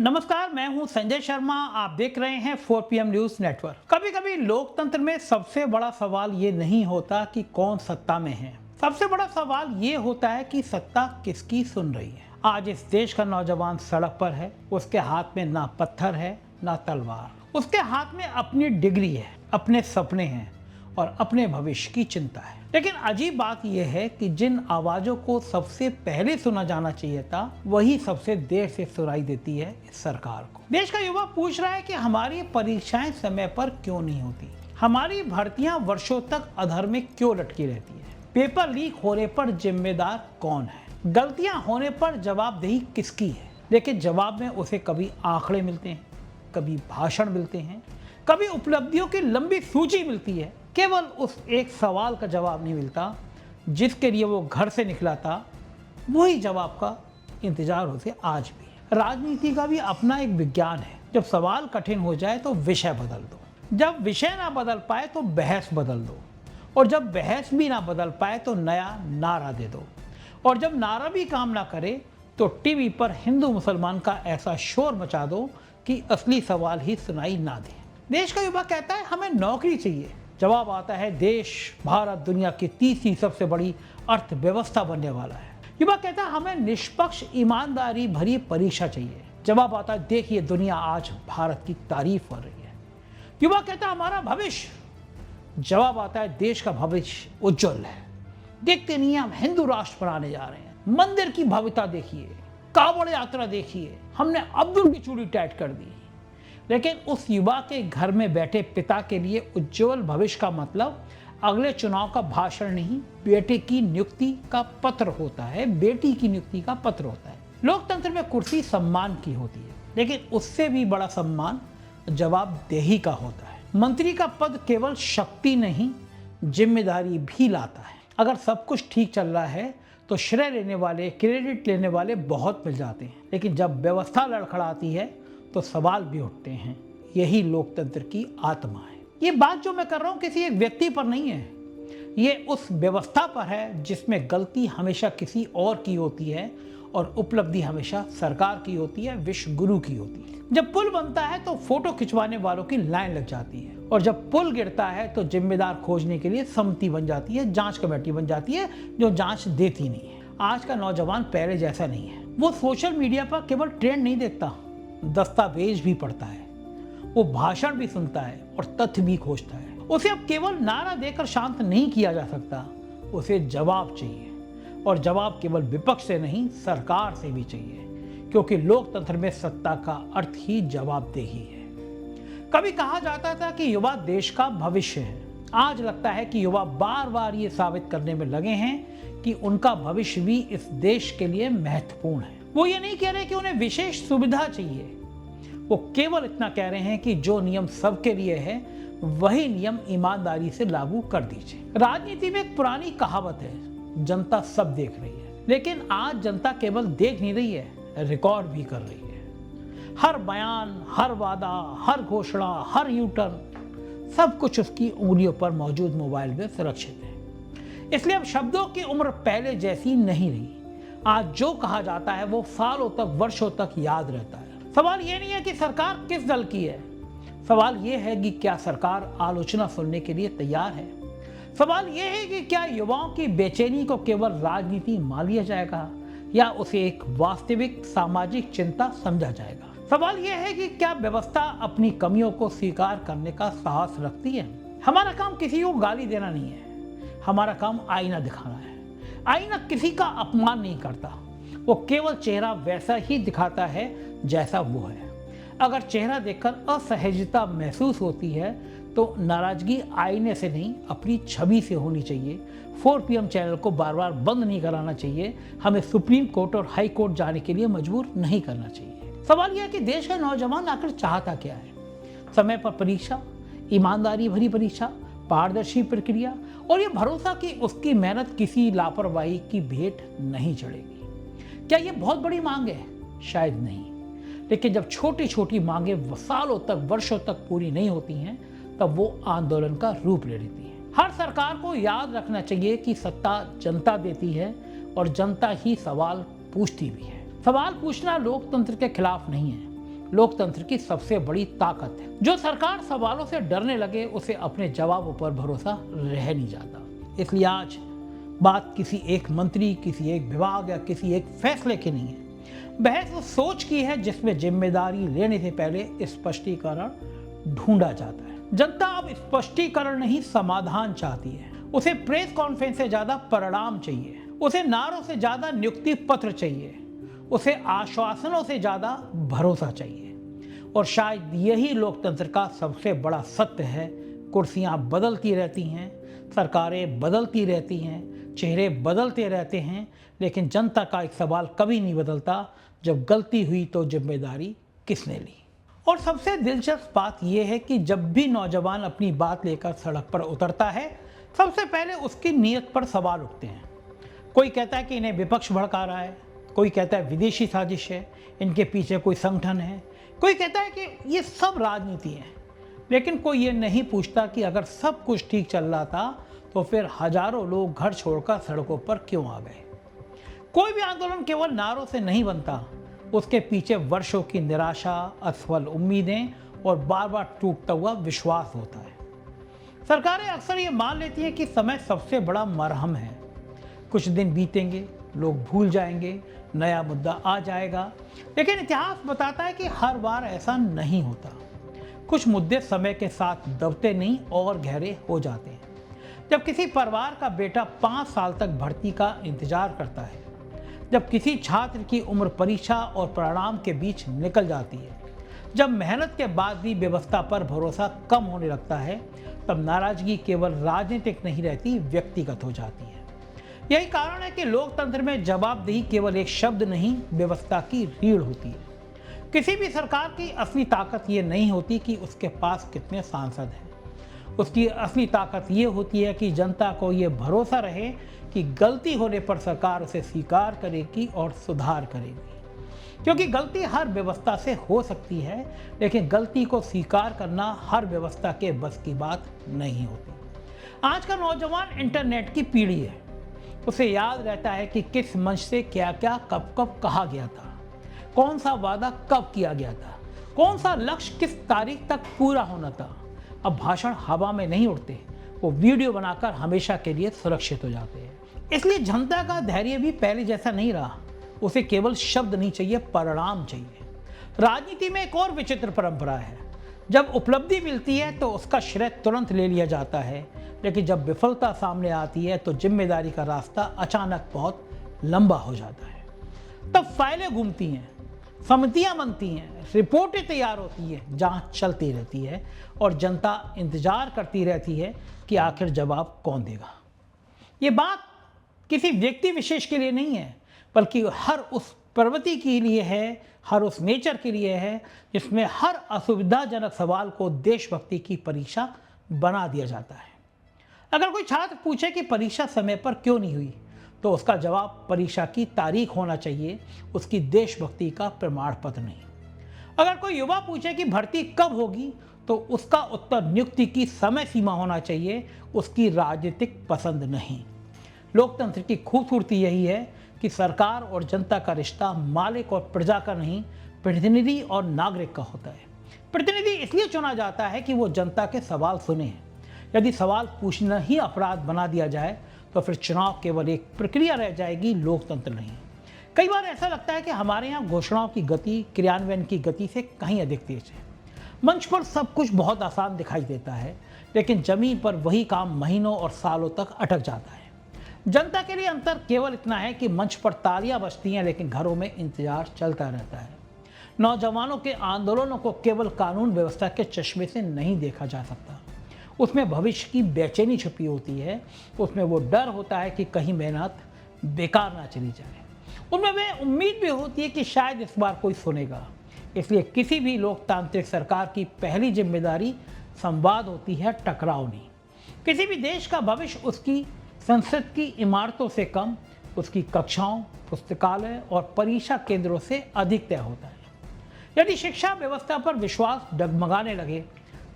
नमस्कार, मैं हूं संजय शर्मा। आप देख रहे हैं 4PM न्यूज नेटवर्क। कभी कभी लोकतंत्र में सबसे बड़ा सवाल ये नहीं होता कि कौन सत्ता में है, सबसे बड़ा सवाल ये होता है कि सत्ता किसकी सुन रही है। आज इस देश का नौजवान सड़क पर है, उसके हाथ में ना पत्थर है ना तलवार, उसके हाथ में अपनी डिग्री है, अपने सपने हैं और अपने भविष्य की चिंता है। लेकिन अजीब बात यह है कि जिन आवाजों को सबसे पहले सुना जाना चाहिए था, वही सबसे देर से सुनाई देती है इस सरकार को। देश का युवा पूछ रहा है कि हमारी परीक्षाएं समय पर क्यों नहीं होती, हमारी भर्तियां वर्षों तक अधर में क्यों लटकी रहती है, पेपर लीक होने पर जिम्मेदार कौन है, गलतियां होने पर जवाबदेही किसकी है। लेकिन जवाब में उसे कभी आंकड़े मिलते हैं, कभी भाषण मिलते हैं, कभी उपलब्धियों की लंबी सूची मिलती है। केवल उस एक सवाल का जवाब नहीं मिलता जिसके लिए वो घर से निकला था। वही जवाब का इंतजार उसे आज भी। राजनीति का भी अपना एक विज्ञान है। जब सवाल कठिन हो जाए तो विषय बदल दो, जब विषय ना बदल पाए तो बहस बदल दो, और जब बहस भी ना बदल पाए तो नया नारा दे दो, और जब नारा भी काम ना करे तो टीवी पर हिंदू मुसलमान का ऐसा शोर मचा दो कि असली सवाल ही सुनाई ना दे। देश का युवा कहता है हमें नौकरी चाहिए, जवाब आता है देश भारत दुनिया की तीसरी सबसे बड़ी अर्थव्यवस्था बनने वाला है। युवा कहता है हमें निष्पक्ष ईमानदारी भरी परीक्षा चाहिए, जवाब आता है देखिए दुनिया आज भारत की तारीफ कर रही है। युवा कहता है हमारा भविष्य, जवाब आता है देश का भविष्य उज्जवल है। देखते नहीं हम हिंदू राष्ट्र बनाने जा रहे हैं। मंदिर की भव्यता देखिए, कांवड़ यात्रा देखिए, हमने अब्दुल की चूड़ी टाइट कर दी। लेकिन उस युवा के घर में बैठे पिता के लिए उज्जवल भविष्य का मतलब अगले चुनाव का भाषण नहीं, बेटे की नियुक्ति का पत्र होता है, बेटी की नियुक्ति का पत्र होता है। लोकतंत्र में कुर्सी सम्मान की होती है, लेकिन उससे भी बड़ा सम्मान जवाबदेही का होता है। मंत्री का पद केवल शक्ति नहीं, जिम्मेदारी भी लाता है। अगर सब कुछ ठीक चल रहा है तो श्रेय लेने वाले, क्रेडिट लेने वाले बहुत मिल जाते हैं, लेकिन जब व्यवस्था लड़खड़ाती है तो सवाल भी उठते हैं। यही लोकतंत्र की आत्मा है। ये बात जो मैं कर रहा हूं किसी एक व्यक्ति पर नहीं है, ये उस व्यवस्था पर है जिसमें गलती हमेशा किसी और की होती है और उपलब्धि हमेशा सरकार की होती है, विश्व गुरु की होती है। जब पुल बनता है तो फोटो खिंचवाने वालों की लाइन लग जाती है, और जब पुल गिरता है तो जिम्मेदार खोजने के लिए समिति बन जाती है, जांच कमेटी बन जाती है जो जांच देती नहीं है। आज का नौजवान पहले जैसा नहीं है। वो सोशल मीडिया पर केवल ट्रेंड नहीं देखता, दस्तावेज भी पढ़ता है, वो भाषण भी सुनता है और तथ्य भी खोजता है। उसे अब केवल नारा देकर शांत नहीं किया जा सकता, उसे जवाब चाहिए, और जवाब केवल विपक्ष से नहीं सरकार से भी चाहिए, क्योंकि लोकतंत्र में सत्ता का अर्थ ही जवाबदेही है। कभी कहा जाता था कि युवा देश का भविष्य है। आज लगता है कि युवा बार बार ये साबित करने में लगे हैं कि उनका भविष्य भी इस देश के लिए महत्वपूर्ण है। वो ये नहीं कह रहे कि उन्हें विशेष सुविधा चाहिए, वो केवल इतना कह रहे हैं कि जो नियम सबके लिए है वही नियम ईमानदारी से लागू कर दीजिए। राजनीति में एक पुरानी कहावत है, जनता सब देख रही है, लेकिन आज जनता केवल देख नहीं रही है, रिकॉर्ड भी कर रही है। हर बयान, हर वादा, हर घोषणा, हर यूटर्न, सब कुछ उसकी उंगलियों पर मौजूद मोबाइल में सुरक्षित है। इसलिए अब शब्दों की उम्र पहले जैसी नहीं रही। आज जो कहा जाता है वो सालों तक, वर्षों तक याद रहता है। सवाल ये नहीं है कि सरकार किस दल की है, सवाल ये है कि क्या सरकार आलोचना सुनने के लिए तैयार है। सवाल ये है कि क्या युवाओं की बेचैनी को केवल राजनीति मान लिया जाएगा या उसे एक वास्तविक सामाजिक चिंता समझा जाएगा। सवाल यह है कि क्या व्यवस्था अपनी कमियों को स्वीकार करने का साहस रखती है। हमारा काम किसी को गाली देना नहीं है, हमारा काम आईना दिखाना है। आईना किसी का अपमान नहीं करता, वो केवल चेहरा वैसा ही दिखाता है जैसा वो है। अगर चेहरा देखकर असहजता महसूस होती है तो नाराजगी आईने से नहीं, अपनी छवि से होनी चाहिए। 4PM चैनल को बार बार बंद नहीं कराना चाहिए, हमें सुप्रीम कोर्ट और हाई कोर्ट जाने के लिए मजबूर नहीं करना चाहिए। सवाल यह है कि देश का नौजवान आखिर चाहता क्या है। समय पर परीक्षा, ईमानदारी भरी परीक्षा, पारदर्शी प्रक्रिया और ये भरोसा कि उसकी मेहनत किसी लापरवाही की भेंट नहीं चढ़ेगी। क्या ये बहुत बड़ी मांग है? शायद नहीं, लेकिन जब छोटी छोटी मांगे सालों तक, वर्षों तक पूरी नहीं होती हैं, तब वो आंदोलन का रूप ले लेती है। हर सरकार को याद रखना चाहिए कि सत्ता जनता देती है और जनता ही सवाल पूछती भी है। सवाल पूछना लोकतंत्र के खिलाफ नहीं है, लोकतंत्र की सबसे बड़ी ताकत है। जो सरकार सवालों से डरने लगे उसे अपने जवाबों पर भरोसा रह नहीं जाता। इसलिए आज बात किसी एक मंत्री, किसी एक विभाग या किसी एक फैसले की नहीं है। बहस उस सोच की है जिसमें जिम्मेदारी लेने से पहले स्पष्टीकरण ढूंढा जाता है। जनता अब स्पष्टीकरण नहीं, समाधान चाहती है। उसे प्रेस कॉन्फ्रेंस से ज्यादा परिणाम चाहिए, उसे नारों से ज्यादा नियुक्ति पत्र चाहिए, उसे आश्वासनों से ज्यादा भरोसा चाहिए। और शायद यही लोकतंत्र का सबसे बड़ा सत्य है। कुर्सियां बदलती रहती हैं, सरकारें बदलती रहती हैं, चेहरे बदलते रहते हैं, लेकिन जनता का एक सवाल कभी नहीं बदलता, जब गलती हुई तो जिम्मेदारी किसने ली। और सबसे दिलचस्प बात यह है कि जब भी नौजवान अपनी बात लेकर सड़क पर उतरता है, सबसे पहले उसकी नीयत पर सवाल उठते हैं। कोई कहता है कि इन्हें विपक्ष भड़का रहा है, कोई कहता है विदेशी साजिश है, इनके पीछे कोई संगठन है, कोई कहता है कि ये सब राजनीति है। लेकिन कोई ये नहीं पूछता कि अगर सब कुछ ठीक चल रहा था तो फिर हजारों लोग घर छोड़कर सड़कों पर क्यों आ गए। कोई भी आंदोलन केवल नारों से नहीं बनता, उसके पीछे वर्षों की निराशा, असफल उम्मीदें और बार बार टूटता हुआ विश्वास होता है। सरकारें अक्सर ये मान लेती हैं कि समय सबसे बड़ा मरहम है। कुछ दिन बीतेंगे, लोग भूल जाएंगे, नया मुद्दा आ जाएगा। लेकिन इतिहास बताता है कि हर बार ऐसा नहीं होता। कुछ मुद्दे समय के साथ दबते नहीं और गहरे हो जाते हैं। जब किसी परिवार का बेटा 5 साल तक भर्ती का इंतजार करता है, जब किसी छात्र की उम्र परीक्षा और परिणाम के बीच निकल जाती है, जब मेहनत के बाद भी व्यवस्था पर भरोसा कम होने लगता है, तब नाराजगी केवल राजनीतिक नहीं रहती, व्यक्तिगत हो जाती है। यही कारण है कि लोकतंत्र में जवाबदेही केवल एक शब्द नहीं, व्यवस्था की रीढ़ होती है। किसी भी सरकार की असली ताकत ये नहीं होती कि उसके पास कितने सांसद हैं। उसकी असली ताकत ये होती है कि जनता को ये भरोसा रहे कि गलती होने पर सरकार उसे स्वीकार करेगी और सुधार करेगी। क्योंकि गलती हर व्यवस्था से हो सकती है, लेकिन गलती को स्वीकार करना हर व्यवस्था के बस की बात नहीं होती। आज का नौजवान इंटरनेट की पीढ़ी है। उसे याद रहता है कि किस मंच से क्या क्या कब कब कहा गया था, कौन सा वादा कब किया गया था, कौन सा लक्ष्य किस तारीख तक पूरा होना था। अब भाषण हवा में नहीं उड़ते, वो वीडियो बनाकर हमेशा के लिए सुरक्षित हो जाते हैं। इसलिए जनता का धैर्य भी पहले जैसा नहीं रहा। उसे केवल शब्द नहीं चाहिए, परिणाम चाहिए। राजनीति में एक और विचित्र परंपरा है। जब उपलब्धि मिलती है तो उसका श्रेय तुरंत ले लिया जाता है, लेकिन जब विफलता सामने आती है तो जिम्मेदारी का रास्ता अचानक बहुत लंबा हो जाता है। तब फाइलें घूमती हैं, समितियां बनती हैं, रिपोर्टें तैयार होती हैं, जांच चलती रहती है और जनता इंतजार करती रहती है कि आखिर जवाब कौन देगा। ये बात किसी व्यक्ति विशेष के लिए नहीं है, बल्कि हर उस प्रवृत्ति के लिए है, हर उस नेचर के लिए है जिसमें हर असुविधाजनक सवाल को देशभक्ति की परीक्षा बना दिया जाता है। अगर कोई छात्र पूछे कि परीक्षा समय पर क्यों नहीं हुई, तो उसका जवाब परीक्षा की तारीख होना चाहिए, उसकी देशभक्ति का प्रमाण पत्र नहीं। अगर कोई युवा पूछे कि भर्ती कब होगी, तो उसका उत्तर नियुक्ति की समय सीमा होना चाहिए, उसकी राजनीतिक पसंद नहीं। लोकतंत्र की खूबसूरती यही है कि सरकार और जनता का रिश्ता मालिक और प्रजा का नहीं, प्रतिनिधि और नागरिक का होता है। प्रतिनिधि इसलिए चुना जाता है कि वो जनता के सवाल सुने। यदि सवाल पूछना ही अपराध बना दिया जाए तो फिर चुनाव केवल एक प्रक्रिया रह जाएगी, लोकतंत्र नहीं। कई बार ऐसा लगता है कि हमारे यहाँ घोषणाओं की गति क्रियान्वयन की गति से कहीं अधिक तेज है। मंच पर सब कुछ बहुत आसान दिखाई देता है, लेकिन जमीन पर वही काम महीनों और सालों तक अटक जाता है। जनता के लिए अंतर केवल इतना है कि मंच पर तालियां बजती हैं, लेकिन घरों में इंतजार चलता रहता है। नौजवानों के आंदोलनों को केवल कानून व्यवस्था के चश्मे से नहीं देखा जा सकता। उसमें भविष्य की बेचैनी छुपी होती है, उसमें वो डर होता है कि कहीं मेहनत बेकार ना चली जाए, उनमें वह उम्मीद भी होती है कि शायद इस बार कोई सुनेगा। इसलिए किसी भी लोकतांत्रिक सरकार की पहली जिम्मेदारी संवाद होती है, टकराव नहीं। किसी भी देश का भविष्य उसकी संसद की इमारतों से कम, उसकी कक्षाओं, पुस्तकालय और परीक्षा केंद्रों से अधिक तय होता है। यदि शिक्षा व्यवस्था पर विश्वास डगमगाने लगे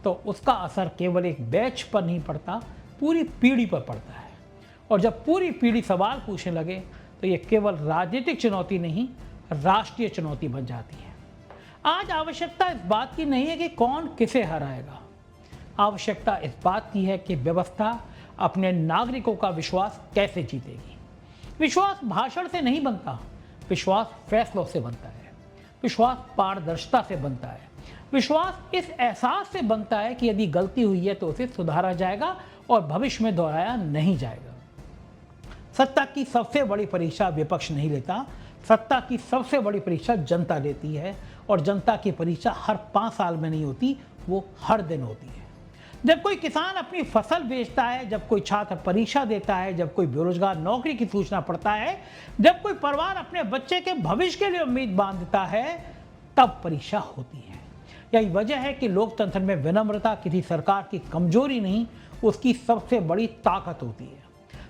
तो उसका असर केवल एक बैच पर नहीं पड़ता, पूरी पीढ़ी पर पड़ता है। और जब पूरी पीढ़ी सवाल पूछने लगे तो ये केवल राजनीतिक चुनौती नहीं, राष्ट्रीय चुनौती बन जाती है। आज आवश्यकता इस बात की नहीं है कि कौन किसे हराएगा, आवश्यकता इस बात की है कि व्यवस्था अपने नागरिकों का विश्वास कैसे जीतेगी। विश्वास भाषण से नहीं बनता, विश्वास फैसलों से बनता है, विश्वास पारदर्शिता से बनता है, विश्वास इस एहसास से बनता है कि यदि गलती हुई है तो उसे सुधारा जाएगा और भविष्य में दोहराया नहीं जाएगा। सत्ता की सबसे बड़ी परीक्षा विपक्ष नहीं लेता, सत्ता की सबसे बड़ी परीक्षा जनता लेती है, और जनता की परीक्षा हर 5 साल में नहीं होती, वो हर दिन होती है। जब कोई किसान अपनी फसल बेचता है, जब कोई छात्र परीक्षा देता है, जब कोई बेरोजगार नौकरी की सूचना पढ़ता है, जब कोई परिवार अपने बच्चे के भविष्य के लिए उम्मीद बांधता है, तब परीक्षा होती है। यही वजह है कि लोकतंत्र में विनम्रता किसी सरकार की कमजोरी नहीं, उसकी सबसे बड़ी ताकत होती है।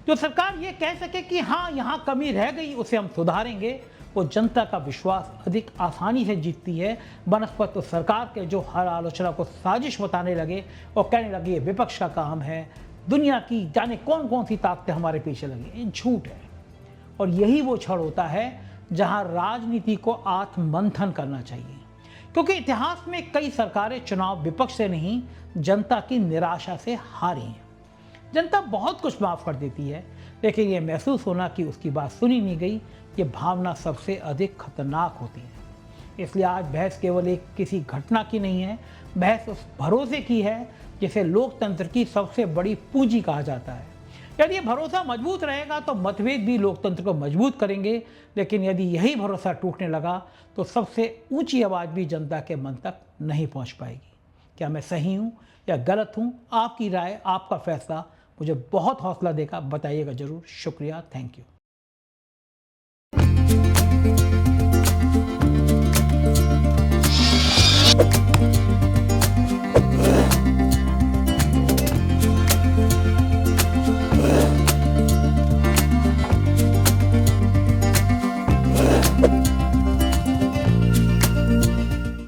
जो सरकार ये कह सके कि हाँ यहाँ कमी रह गई, उसे हम सुधारेंगे, वो जनता का विश्वास अधिक आसानी से जीतती है बनस्पत तो सरकार के जो हर आलोचना को साजिश बताने लगे और कहने लगे ये विपक्ष का काम है, दुनिया की जाने कौन कौन सी ताकतें हमारे पीछे लगी। ये झूठ है, और यही वो क्षण होता है जहां राजनीति को आत्ममंथन करना चाहिए, क्योंकि इतिहास में कई सरकारें चुनाव विपक्ष से नहीं, जनता की निराशा से हारी हैं। जनता बहुत कुछ माफ कर देती है, लेकिन ये महसूस होना कि उसकी बात सुनी नहीं गई, ये भावना सबसे अधिक खतरनाक होती है। इसलिए आज बहस केवल एक किसी घटना की नहीं है, बहस उस भरोसे की है जिसे लोकतंत्र की सबसे बड़ी पूंजी कहा जाता है। यदि ये भरोसा मजबूत रहेगा तो मतभेद भी लोकतंत्र को मजबूत करेंगे, लेकिन यदि यही भरोसा टूटने लगा तो सबसे ऊंची आवाज़ भी जनता के मन तक नहीं पहुंच पाएगी। क्या मैं सही हूं या गलत हूं? आपकी राय, आपका फैसला मुझे बहुत हौसला देगा, बताइएगा ज़रूर। शुक्रिया, थैंक यू।